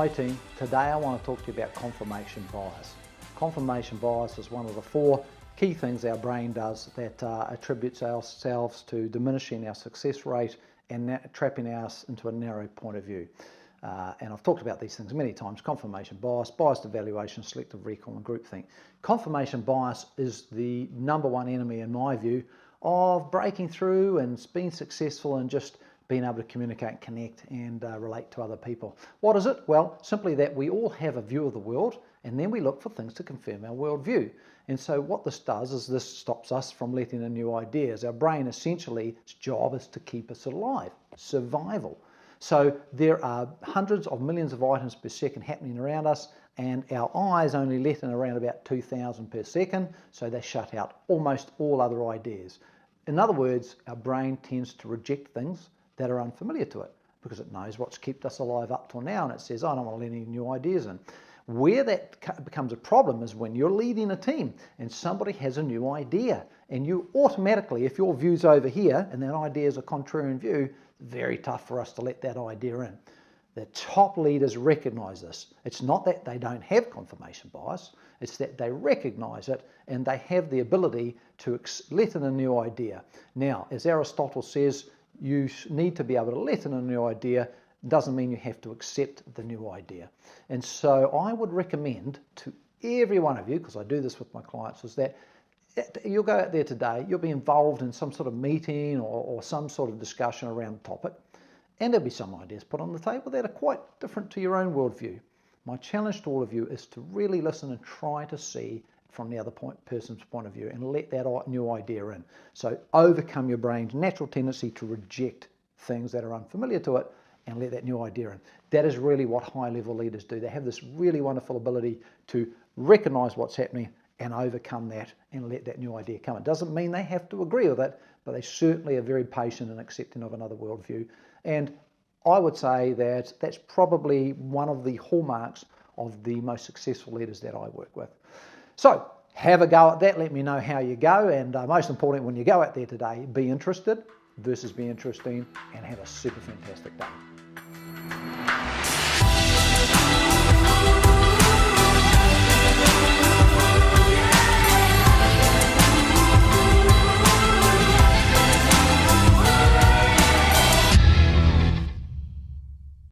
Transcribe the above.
Hi team, today I want to talk to you about confirmation bias. Confirmation bias is one of the 4 key things our brain does that attributes ourselves to diminishing our success rate and trapping us into a narrow point of view. And I've talked about these things many times: confirmation bias, biased evaluation, selective recall and groupthink. Confirmation bias is the #1 enemy in my view of breaking through and being successful and just being able to communicate, connect and relate to other people. What is it? Well, simply that we all have a view of the world and then we look for things to confirm our worldview. And so what this does is this stops us from letting in new ideas. Our brain essentially, its job is to keep us alive, survival. So there are hundreds of millions of items per second happening around us, and our eyes only let in around about 2,000 per second, so they shut out almost all other ideas. In other words, our brain tends to reject things that are unfamiliar to it because it knows what's kept us alive up till now, and it says, I don't want to let any new ideas in. Where that becomes a problem is when you're leading a team and somebody has a new idea, and you automatically, if your view's over here and that idea is a contrarian view, very tough for us to let that idea in. The top leaders recognize this. It's not that they don't have confirmation bias, it's that they recognize it and they have the ability to let in a new idea. Now, as Aristotle says, you need to be able to let in a new idea. Doesn't mean you have to accept the new idea. And so I would recommend to every one of you, because I do this with my clients, is that you'll go out there today, you'll be involved in some sort of meeting or some sort of discussion around a topic, and there'll be some ideas put on the table that are quite different to your own worldview. My challenge to all of you is to really listen and try to see from the other person's point of view and let that new idea in. So overcome your brain's natural tendency to reject things that are unfamiliar to it and let that new idea in. That is really what high-level leaders do. They have this really wonderful ability to recognize what's happening and overcome that and let that new idea come. It doesn't mean they have to agree with it, but they certainly are very patient and accepting of another worldview. And I would say that that's probably one of the hallmarks of the most successful leaders that I work with. So have a go at that. Let me know how you go. And most importantly, when you go out there today, be interested versus be interesting, and have a super fantastic day.